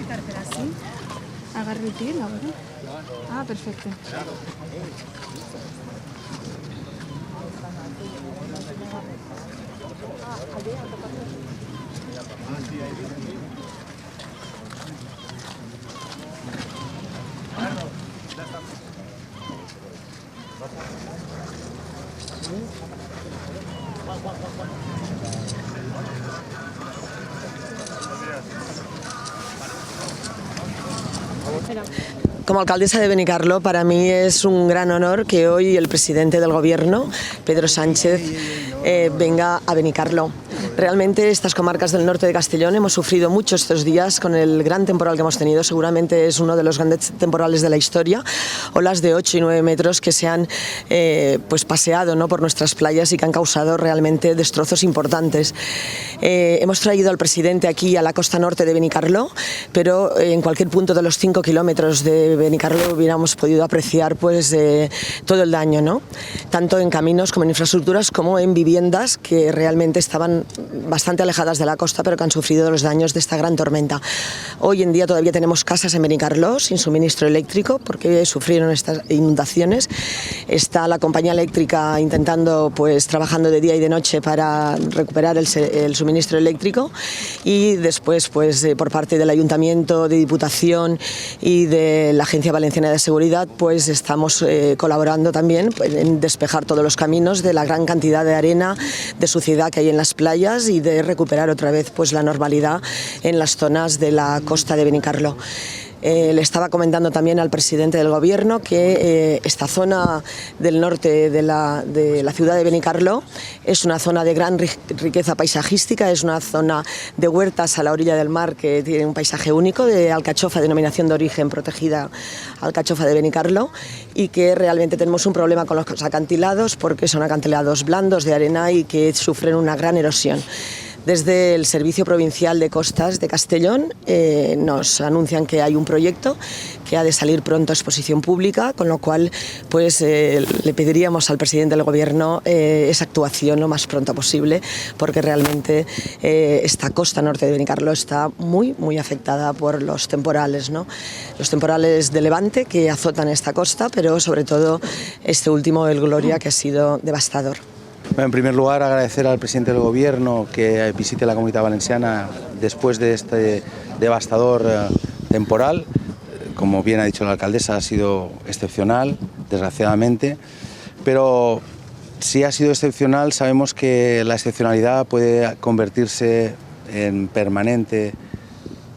Cartera así. Agarre el pie, ahora. Ah, perfecto. Como alcaldesa de Benicarló, para mí es un gran honor que hoy el presidente del Gobierno, Pedro Sánchez, venga a Benicarló. Realmente estas comarcas del norte de Castellón hemos sufrido mucho estos días con el gran temporal que hemos tenido. Seguramente es uno de los grandes temporales de la historia. Olas de 8 y 9 metros que se han pues paseado, ¿no?, por nuestras playas y que han causado realmente destrozos importantes. Hemos traído al presidente aquí a la costa norte de Benicarló, pero en cualquier punto de los 5 kilómetros de Benicarló hubiéramos podido apreciar pues todo el daño, ¿no?, tanto en caminos como en infraestructuras como en viviendas que realmente estaban bastante alejadas de la costa, pero que han sufrido los daños de esta gran tormenta. Hoy en día todavía tenemos casas en Benicarló sin suministro eléctrico porque sufrieron estas inundaciones. Está la compañía eléctrica intentando, pues trabajando de día y de noche para recuperar el suministro eléctrico, y después pues por parte del Ayuntamiento, de Diputación y de la Agencia Valenciana de Seguridad pues estamos colaborando también en despejar todos los caminos de la gran cantidad de arena, de suciedad que hay en las playas, y de recuperar otra vez pues la normalidad en las zonas de la costa de Benicarló. Le estaba comentando también al presidente del Gobierno que esta zona del norte de la ciudad de Benicarló es una zona de gran riqueza paisajística, es una zona de huertas a la orilla del mar que tiene un paisaje único, de alcachofa, denominación de origen protegida alcachofa de Benicarló, y que realmente tenemos un problema con los acantilados porque son acantilados blandos de arena y que sufren una gran erosión. Desde el Servicio Provincial de Costas de Castellón nos anuncian que hay un proyecto que ha de salir pronto a exposición pública, con lo cual pues le pediríamos al presidente del Gobierno esa actuación lo más pronto posible, porque realmente esta costa norte de Benicarló está muy afectada por los temporales, ¿no? Los temporales de levante que azotan esta costa, pero sobre todo este último, el Gloria, que ha sido devastador. Bueno, en primer lugar, agradecer al presidente del Gobierno que visite la Comunitat Valenciana después de este devastador temporal. Como bien ha dicho la alcaldesa, ha sido excepcional, desgraciadamente, pero si ha sido excepcional, sabemos que la excepcionalidad puede convertirse en permanente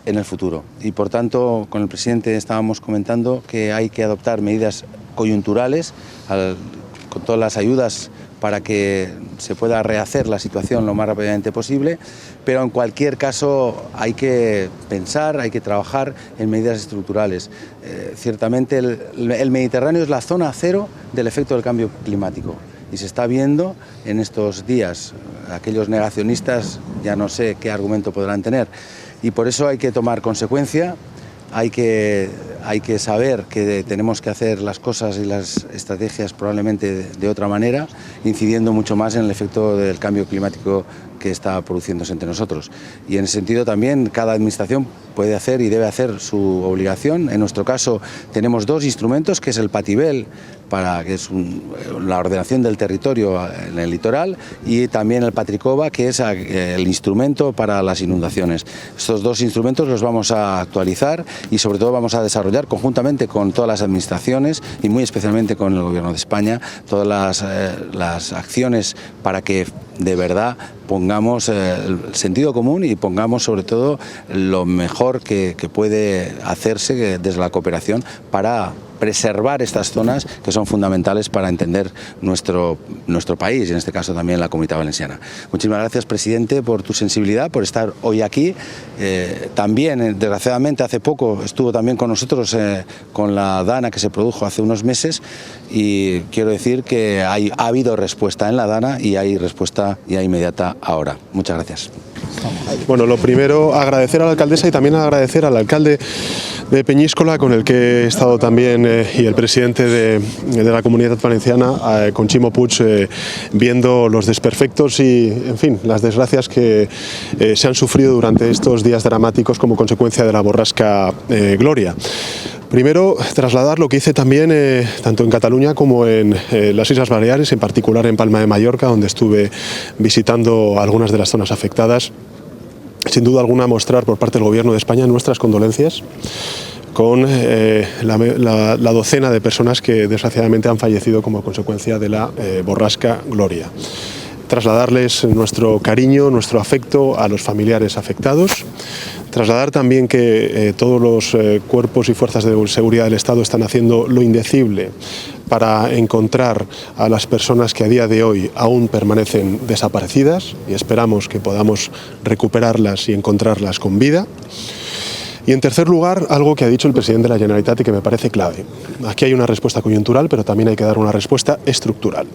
en el futuro, y por tanto con el presidente estábamos comentando que hay que adoptar medidas coyunturales con todas las ayudas para que se pueda rehacer la situación lo más rápidamente posible, pero en cualquier caso hay que pensar, hay que trabajar en medidas estructurales. Ciertamente el Mediterráneo es la zona cero del efecto del cambio climático, y se está viendo en estos días. Aquellos negacionistas ya no sé qué argumento podrán tener, y por eso hay que tomar consecuencia. Hay que saber que tenemos que hacer las cosas y las estrategias probablemente de otra manera, incidiendo mucho más en el efecto del cambio climático que está produciéndose entre nosotros. Y en ese sentido también cada administración puede hacer y debe hacer su obligación. En nuestro caso tenemos dos instrumentos, que es el Patibel, que es la ordenación del territorio en el litoral, y también el Patricova, que es el instrumento para las inundaciones. Estos dos instrumentos los vamos a actualizar y sobre todo vamos a desarrollar conjuntamente con todas las administraciones y muy especialmente con el Gobierno de España todas las acciones para que de verdad pongamos el sentido común y pongamos sobre todo lo mejor que puede hacerse desde la cooperación para preservar estas zonas que son fundamentales para entender nuestro país, y en este caso también la Comunitat Valenciana. Muchísimas gracias, presidente, por tu sensibilidad, por estar hoy aquí. También, desgraciadamente, hace poco estuvo también con nosotros con la Dana que se produjo hace unos meses, y quiero decir que ha habido respuesta en la Dana y hay respuesta ya inmediata ahora. Muchas gracias. Bueno, lo primero, agradecer a la alcaldesa y también agradecer al alcalde de Peñíscola, con el que he estado también, y el presidente de la Comunidad Valenciana, con Ximo Puig, viendo los desperfectos y, en fin, las desgracias que se han sufrido durante estos días dramáticos como consecuencia de la borrasca Gloria. Primero, trasladar lo que hice también tanto en Cataluña como en las Islas Baleares, en particular en Palma de Mallorca, donde estuve visitando algunas de las zonas afectadas. Sin duda alguna, mostrar por parte del Gobierno de España nuestras condolencias con la docena de personas que desgraciadamente han fallecido como consecuencia de la borrasca Gloria. Trasladarles nuestro cariño, nuestro afecto a los familiares afectados. Trasladar también que todos los cuerpos y fuerzas de seguridad del Estado están haciendo lo indecible para encontrar a las personas que a día de hoy aún permanecen desaparecidas, y esperamos que podamos recuperarlas y encontrarlas con vida. Y en tercer lugar, algo que ha dicho el presidente de la Generalitat y que me parece clave. Aquí hay una respuesta coyuntural, pero también hay que dar una respuesta estructural.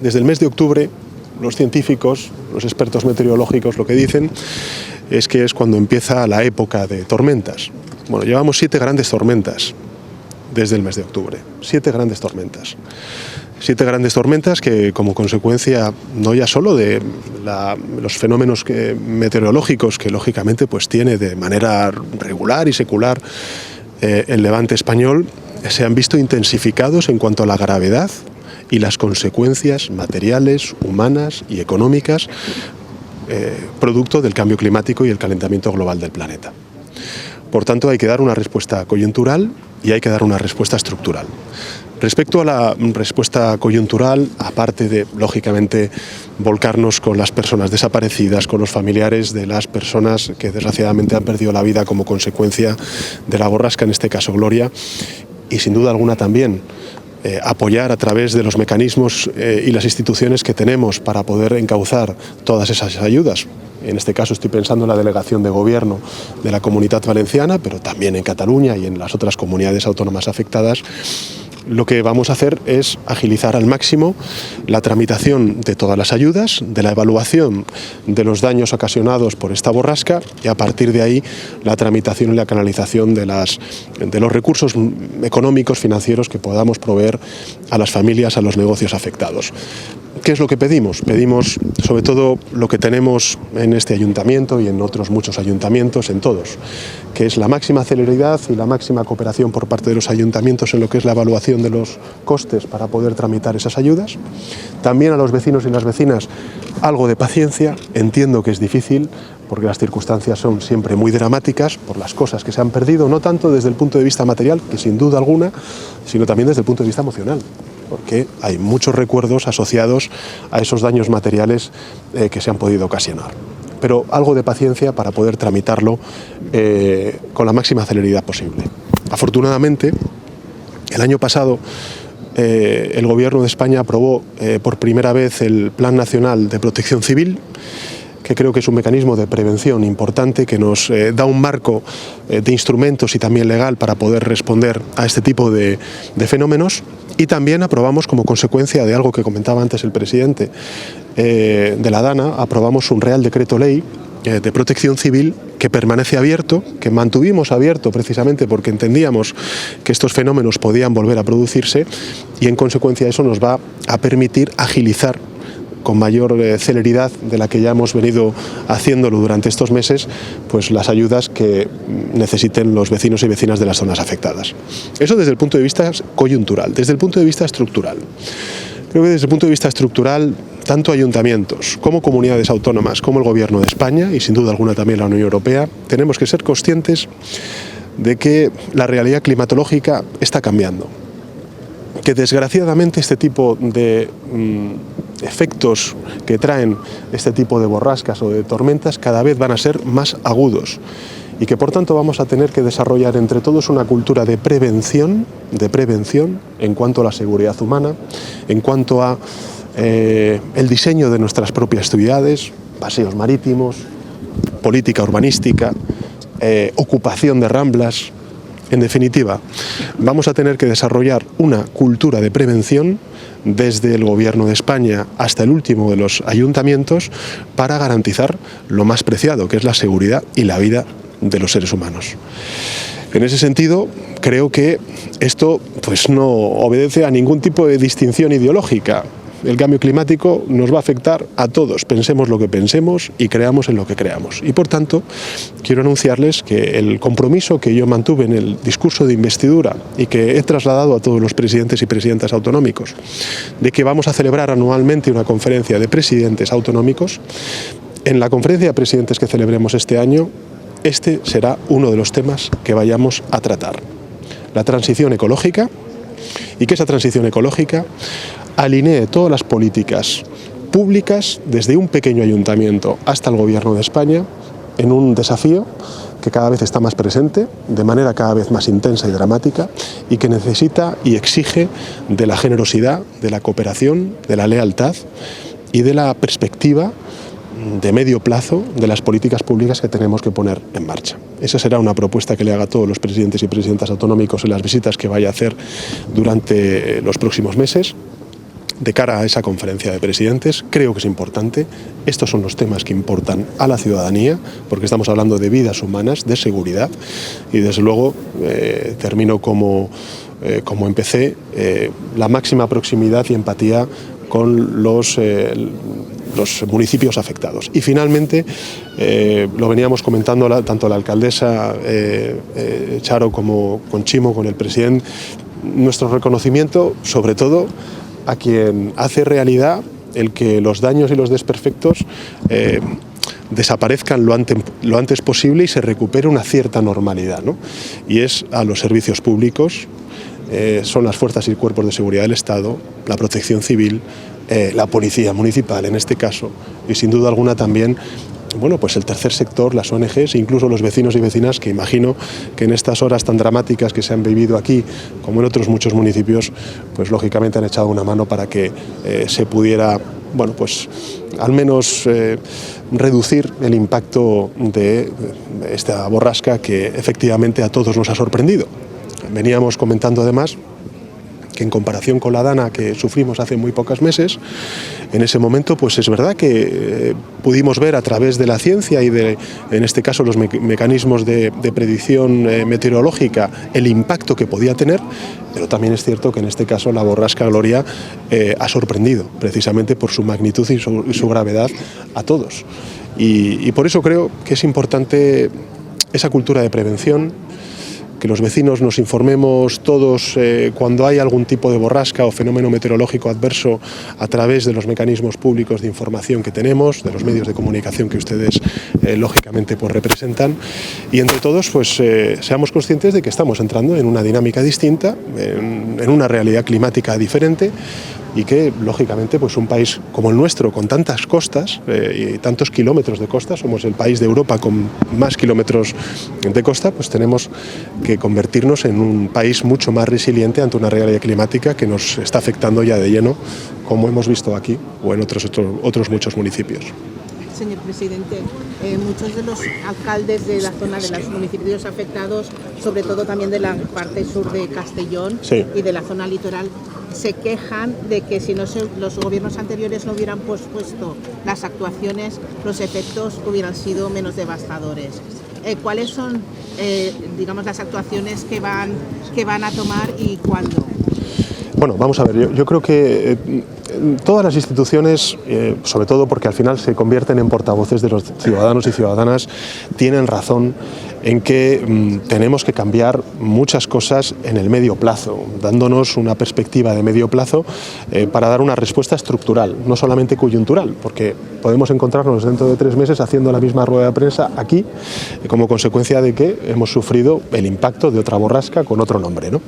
Desde el mes de octubre, los científicos, los expertos meteorológicos, lo que dicen es que es cuando empieza la época de tormentas. Bueno, llevamos 7 grandes tormentas desde el mes de octubre. 7 grandes tormentas. 7 grandes tormentas que, como consecuencia no ya solo de los fenómenos meteorológicos que lógicamente pues tiene de manera regular y secular el levante español, se han visto intensificados en cuanto a la gravedad y las consecuencias materiales, humanas y económicas producto del cambio climático y el calentamiento global del planeta. Por tanto, hay que dar una respuesta coyuntural y hay que dar una respuesta estructural. Respecto a la respuesta coyuntural, aparte de, lógicamente, volcarnos con las personas desaparecidas, con los familiares de las personas que desgraciadamente han perdido la vida como consecuencia de la borrasca, en este caso Gloria, y sin duda alguna también apoyar a través de los mecanismos y las instituciones que tenemos para poder encauzar todas esas ayudas. En este caso estoy pensando en la delegación de gobierno de la Comunitat Valenciana, pero también en Cataluña y en las otras comunidades autónomas afectadas. Lo que vamos a hacer es agilizar al máximo la tramitación de todas las ayudas, de la evaluación de los daños ocasionados por esta borrasca y a partir de ahí la tramitación y la canalización de los recursos económicos, financieros que podamos proveer a las familias, a los negocios afectados. ¿Qué es lo que pedimos? Pedimos sobre todo lo que tenemos en este ayuntamiento y en otros muchos ayuntamientos, en todos, que es la máxima celeridad y la máxima cooperación por parte de los ayuntamientos en lo que es la evaluación de los costes para poder tramitar esas ayudas. También a los vecinos y las vecinas algo de paciencia. Entiendo que es difícil porque las circunstancias son siempre muy dramáticas por las cosas que se han perdido, no tanto desde el punto de vista material, que sin duda alguna, sino también desde el punto de vista emocional, porque hay muchos recuerdos asociados a esos daños materiales que se han podido ocasionar. Pero algo de paciencia para poder tramitarlo con la máxima celeridad posible. Afortunadamente, el año pasado el Gobierno de España aprobó por primera vez el Plan Nacional de Protección Civil, que creo que es un mecanismo de prevención importante que nos da un marco de instrumentos y también legal para poder responder a este tipo de fenómenos. Y también aprobamos, como consecuencia de algo que comentaba antes el presidente de la DANA, aprobamos un Real Decreto Ley de Protección Civil que permanece abierto, que mantuvimos abierto precisamente porque entendíamos que estos fenómenos podían volver a producirse y en consecuencia eso nos va a permitir agilizar con mayor celeridad de la que ya hemos venido haciéndolo durante estos meses, pues las ayudas que necesiten los vecinos y vecinas de las zonas afectadas. Eso desde el punto de vista coyuntural. Desde el punto de vista estructural. Creo que desde el punto de vista estructural, tanto ayuntamientos como comunidades autónomas, como el Gobierno de España y sin duda alguna también la Unión Europea, tenemos que ser conscientes de que la realidad climatológica está cambiando. Que desgraciadamente este tipo de efectos que traen este tipo de borrascas o de tormentas cada vez van a ser más agudos y que por tanto vamos a tener que desarrollar entre todos una cultura de prevención en cuanto a la seguridad humana, en cuanto a el diseño de nuestras propias ciudades, paseos marítimos, política urbanística, ocupación de ramblas. En definitiva, vamos a tener que desarrollar una cultura de prevención desde el Gobierno de España hasta el último de los ayuntamientos para garantizar lo más preciado, que es la seguridad y la vida de los seres humanos. En ese sentido, creo que esto pues, no obedece a ningún tipo de distinción ideológica. El cambio climático nos va a afectar a todos, pensemos lo que pensemos y creamos en lo que creamos. Y por tanto, quiero anunciarles que el compromiso que yo mantuve en el discurso de investidura y que he trasladado a todos los presidentes y presidentas autonómicos, de que vamos a celebrar anualmente una conferencia de presidentes autonómicos, en la conferencia de presidentes que celebremos este año, este será uno de los temas que vayamos a tratar. La transición ecológica, y que esa transición ecológica alinee todas las políticas públicas, desde un pequeño ayuntamiento hasta el Gobierno de España, en un desafío que cada vez está más presente, de manera cada vez más intensa y dramática, y que necesita y exige de la generosidad, de la cooperación, de la lealtad y de la perspectiva de medio plazo de las políticas públicas que tenemos que poner en marcha. Esa será una propuesta que le haga a todos los presidentes y presidentas autonómicos en las visitas que vaya a hacer durante los próximos meses. De cara a esa conferencia de presidentes, creo que es importante. Estos son los temas que importan a la ciudadanía, porque estamos hablando de vidas humanas, de seguridad, y desde luego termino como empecé, la máxima proximidad y empatía con los municipios afectados. Y finalmente, lo veníamos comentando tanto la alcaldesa Charo como con Chimo, con el presidente, nuestro reconocimiento sobre todo a quien hace realidad el que los daños y los desperfectos desaparezcan lo antes posible y se recupere una cierta normalidad, ¿no? Y es a los servicios públicos, son las fuerzas y cuerpos de seguridad del Estado, la protección civil, la policía municipal en este caso, y sin duda alguna también, bueno, pues el tercer sector, las ONGs e incluso los vecinos y vecinas, que imagino que en estas horas tan dramáticas que se han vivido aquí, como en otros muchos municipios, pues lógicamente han echado una mano para que se pudiera, bueno, pues al menos reducir el impacto de esta borrasca que efectivamente a todos nos ha sorprendido. Veníamos comentando además que en comparación con la Dana que sufrimos hace muy pocos meses, en ese momento pues es verdad que pudimos ver a través de la ciencia y en este caso los mecanismos de predicción meteorológica el impacto que podía tener, pero también es cierto que en este caso la borrasca Gloria ha sorprendido precisamente por su magnitud y su gravedad a todos. Y por eso creo que es importante esa cultura de prevención, que los vecinos nos informemos todos cuando hay algún tipo de borrasca o fenómeno meteorológico adverso a través de los mecanismos públicos de información que tenemos, de los medios de comunicación que ustedes lógicamente pues representan, y entre todos pues seamos conscientes de que estamos entrando en una dinámica distinta, en una realidad climática diferente, y que, lógicamente, pues un país como el nuestro, con tantas costas y tantos kilómetros de costa, somos el país de Europa con más kilómetros de costa, pues tenemos que convertirnos en un país mucho más resiliente ante una realidad climática que nos está afectando ya de lleno, como hemos visto aquí o en otros muchos municipios. Señor presidente, muchos de los alcaldes de la zona de los municipios afectados, sobre todo también de la parte sur de Castellón, sí, y de la zona litoral, se quejan de que si los gobiernos anteriores no hubieran pospuesto las actuaciones, los efectos hubieran sido menos devastadores. ¿Cuáles son, digamos, las actuaciones que van a tomar y cuándo? Bueno, vamos a ver, yo creo que todas las instituciones, sobre todo porque al final se convierten en portavoces de los ciudadanos y ciudadanas, tienen razón en que tenemos que cambiar muchas cosas en el medio plazo, dándonos una perspectiva de medio plazo para dar una respuesta estructural, no solamente coyuntural, porque podemos encontrarnos dentro de 3 meses haciendo la misma rueda de prensa aquí, como consecuencia de que hemos sufrido el impacto de otra borrasca con otro nombre, ¿no?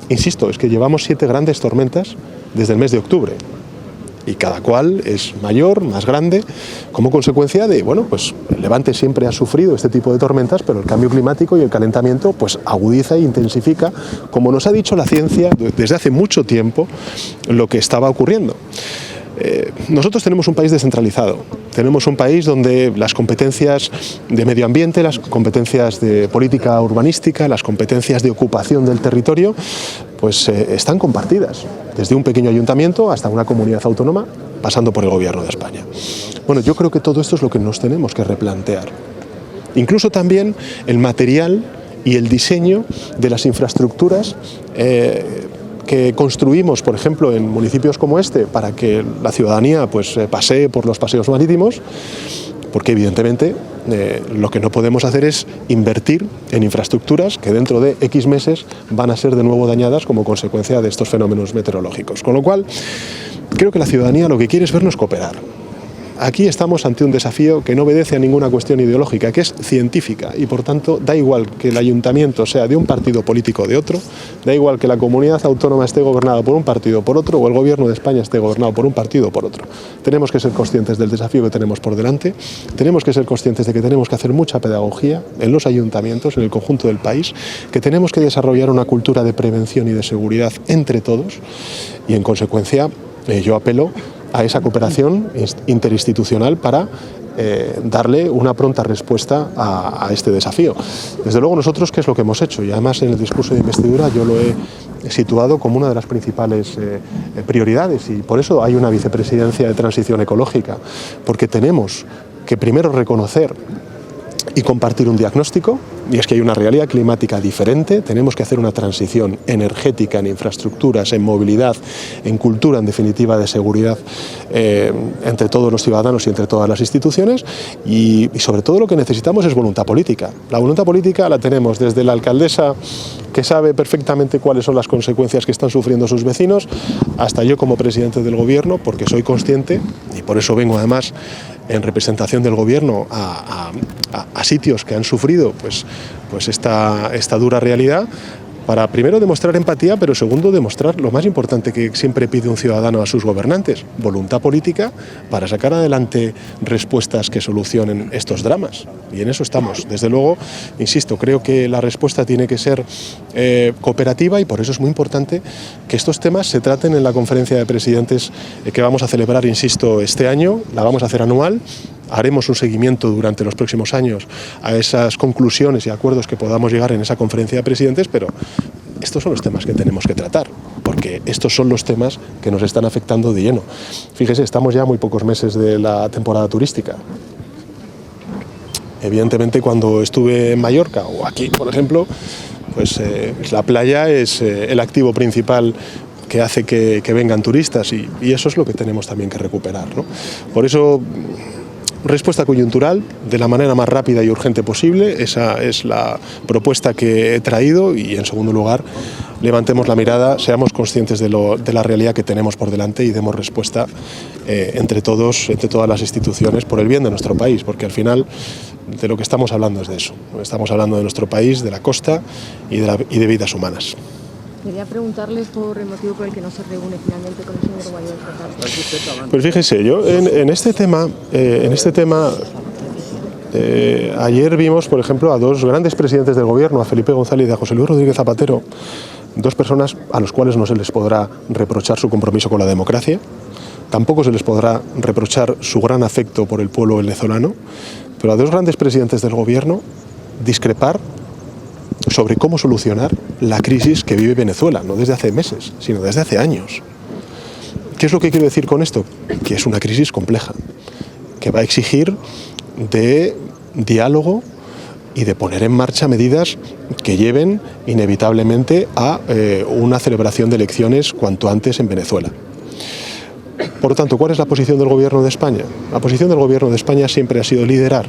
Insisto, es que llevamos 7 grandes tormentas desde el mes de octubre. Y cada cual es mayor, más grande, como consecuencia de, bueno, pues el Levante siempre ha sufrido este tipo de tormentas, pero el cambio climático y el calentamiento pues agudiza e intensifica, como nos ha dicho la ciencia desde hace mucho tiempo, lo que estaba ocurriendo. Nosotros tenemos un país descentralizado, tenemos un país donde las competencias de medio ambiente, las competencias de política urbanística, las competencias de ocupación del territorio, pues están compartidas, desde un pequeño ayuntamiento hasta una comunidad autónoma, pasando por el Gobierno de España. Bueno, yo creo que todo esto es lo que nos tenemos que replantear. incluso también el material y el diseño de las infraestructuras que construimos, por ejemplo, en municipios como este, para que la ciudadanía pues, pasee por los paseos marítimos, porque evidentemente lo que no podemos hacer es invertir en infraestructuras que dentro de X meses van a ser de nuevo dañadas como consecuencia de estos fenómenos meteorológicos. Con lo cual, creo que la ciudadanía lo que quiere es vernos cooperar. Aquí estamos ante un desafío que no obedece a ninguna cuestión ideológica, que es científica, y por tanto da igual que el ayuntamiento sea de un partido político o de otro, da igual que la comunidad autónoma esté gobernada por un partido o por otro, o el gobierno de España esté gobernado por un partido o por otro. Tenemos que ser conscientes del desafío que tenemos por delante, tenemos que ser conscientes de que tenemos que hacer mucha pedagogía en los ayuntamientos, en el conjunto del país, que tenemos que desarrollar una cultura de prevención y de seguridad entre todos, y en consecuencia yo apelo a esa cooperación interinstitucional para darle una pronta respuesta a este desafío. Desde luego nosotros, ¿qué es lo que hemos hecho? Y además en el discurso de investidura yo lo he situado como una de las principales prioridades, y por eso hay una vicepresidencia de transición ecológica, porque tenemos que primero reconocer y compartir un diagnóstico, y es que hay una realidad climática diferente, tenemos que hacer una transición energética en infraestructuras, en movilidad, en cultura, en definitiva, de seguridad entre todos los ciudadanos y entre todas las instituciones, y sobre todo lo que necesitamos es voluntad política. La voluntad política la tenemos desde la alcaldesa, que sabe perfectamente cuáles son las consecuencias que están sufriendo sus vecinos, hasta yo como presidente del gobierno, porque soy consciente, y por eso vengo además en representación del gobierno a sitios que han sufrido pues esta dura realidad, para primero demostrar empatía, pero segundo demostrar lo más importante que siempre pide un ciudadano a sus gobernantes: voluntad política para sacar adelante respuestas que solucionen estos dramas. Y en eso estamos. Desde luego, insisto, creo que la respuesta tiene que ser cooperativa, y por eso es muy importante que estos temas se traten en la conferencia de presidentes que vamos a celebrar, insisto, este año. La vamos a hacer anual. Haremos un seguimiento durante los próximos años a esas conclusiones y acuerdos que podamos llegar en esa conferencia de presidentes, pero estos son los temas que tenemos que tratar, porque estos son los temas que nos están afectando de lleno. Fíjese, estamos ya a muy pocos meses de la temporada turística. Evidentemente, cuando estuve en Mallorca o aquí, por ejemplo, pues la playa es el activo principal que hace que vengan turistas, y eso es lo que tenemos también que recuperar, ¿no? Por eso, respuesta coyuntural de la manera más rápida y urgente posible, esa es la propuesta que he traído, y en segundo lugar, levantemos la mirada, seamos conscientes de la realidad que tenemos por delante y demos respuesta entre todas las instituciones, por el bien de nuestro país, porque al final de lo que estamos hablando es de eso. Estamos hablando de nuestro país, de la costa y de vidas humanas. Quería preguntarle por el motivo por el que no se reúne finalmente con el señor Guaidó. Pues fíjese, yo en este tema, ayer vimos, por ejemplo, a dos grandes presidentes del gobierno, a Felipe González y a José Luis Rodríguez Zapatero, dos personas a los cuales no se les podrá reprochar su compromiso con la democracia, tampoco se les podrá reprochar su gran afecto por el pueblo venezolano, pero a dos grandes presidentes del gobierno discrepar sobre cómo solucionar la crisis que vive Venezuela, no desde hace meses, sino desde hace años. ¿Qué es lo que quiero decir con esto? Que es una crisis compleja, que va a exigir de diálogo y de poner en marcha medidas que lleven inevitablemente a una celebración de elecciones cuanto antes en Venezuela. Por lo tanto, ¿cuál es la posición del Gobierno de España? La posición del Gobierno de España siempre ha sido liderar,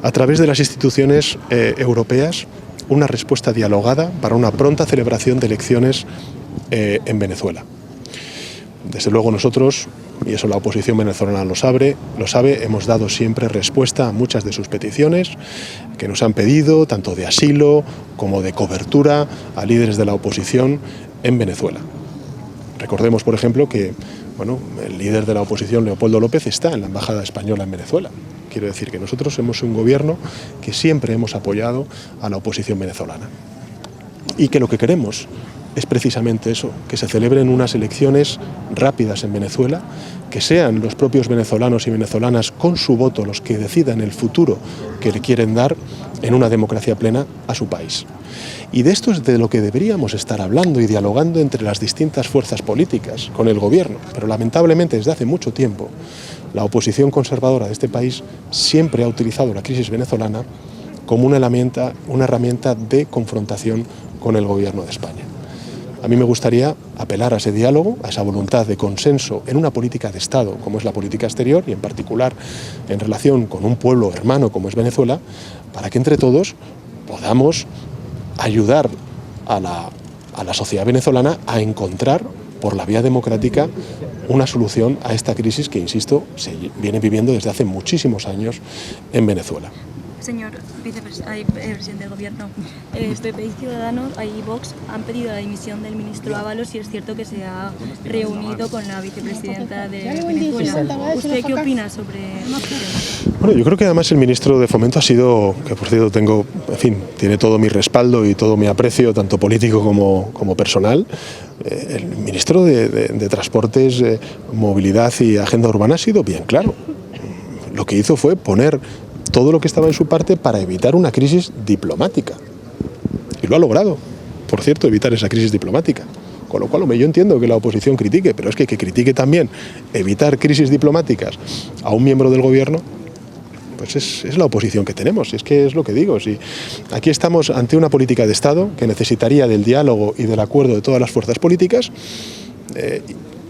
a través de las instituciones europeas, una respuesta dialogada para una pronta celebración de elecciones en Venezuela. Desde luego nosotros, y eso la oposición venezolana lo sabe, hemos dado siempre respuesta a muchas de sus peticiones que nos han pedido, tanto de asilo como de cobertura a líderes de la oposición en Venezuela. Recordemos, por ejemplo, que el líder de la oposición, Leopoldo López, está en la embajada española en Venezuela. Quiero decir que nosotros somos un gobierno que siempre hemos apoyado a la oposición venezolana, y que lo que queremos es precisamente eso, que se celebren unas elecciones rápidas en Venezuela, que sean los propios venezolanos y venezolanas con su voto los que decidan el futuro que le quieren dar en una democracia plena a su país. Y de esto es de lo que deberíamos estar hablando y dialogando entre las distintas fuerzas políticas con el gobierno, pero lamentablemente desde hace mucho tiempo la oposición conservadora de este país siempre ha utilizado la crisis venezolana como una herramienta de confrontación con el gobierno de España. A mí me gustaría apelar a ese diálogo, a esa voluntad de consenso en una política de Estado, como es la política exterior, y en particular en relación con un pueblo hermano como es Venezuela, para que entre todos podamos ayudar a la sociedad venezolana a encontrar, por la vía democrática, una solución a esta crisis que, insisto, se viene viviendo desde hace muchísimos años en Venezuela. Señor presidente del Gobierno, PP y Ciudadanos y Vox han pedido la dimisión del ministro Ábalos y es cierto que se ha reunido con la vicepresidenta de Venezuela. ¿Usted qué opina sobre este tema? Bueno, yo creo que además el ministro de Fomento ha sido, que por cierto tengo, en fin, tiene todo mi respaldo y todo mi aprecio, tanto político como personal. El ministro de Transportes, Movilidad y Agenda Urbana ha sido bien claro. Lo que hizo fue poner todo lo que estaba en su parte para evitar una crisis diplomática. Y lo ha logrado, por cierto, evitar esa crisis diplomática. Con lo cual, yo entiendo que la oposición critique, pero es que critique también evitar crisis diplomáticas a un miembro del gobierno, pues es la oposición que tenemos. Es que es lo que digo. Si aquí estamos ante una política de Estado que necesitaría del diálogo y del acuerdo de todas las fuerzas políticas,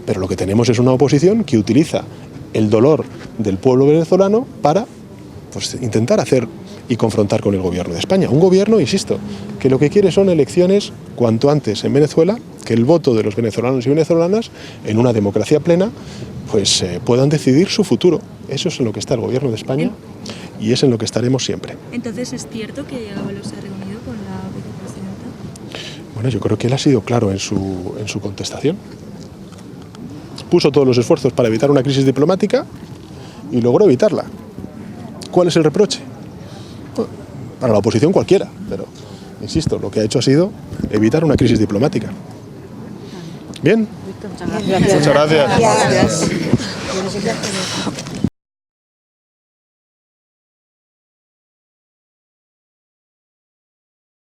pero lo que tenemos es una oposición que utiliza el dolor del pueblo venezolano para intentar hacer y confrontar con el gobierno de España. Un gobierno, insisto, que lo que quiere son elecciones cuanto antes en Venezuela, que el voto de los venezolanos y venezolanas, en una democracia plena, pues puedan decidir su futuro. Eso es en lo que está el gobierno de España y es en lo que estaremos siempre. Entonces, ¿es cierto que Ábalos se ha reunido con la vicepresidenta? Bueno, yo creo que él ha sido claro en su contestación. Puso todos los esfuerzos para evitar una crisis diplomática y logró evitarla. ¿Cuál es el reproche? Para la oposición cualquiera, pero, insisto, lo que ha hecho ha sido evitar una crisis diplomática. ¿Bien? Muchas gracias. Gracias.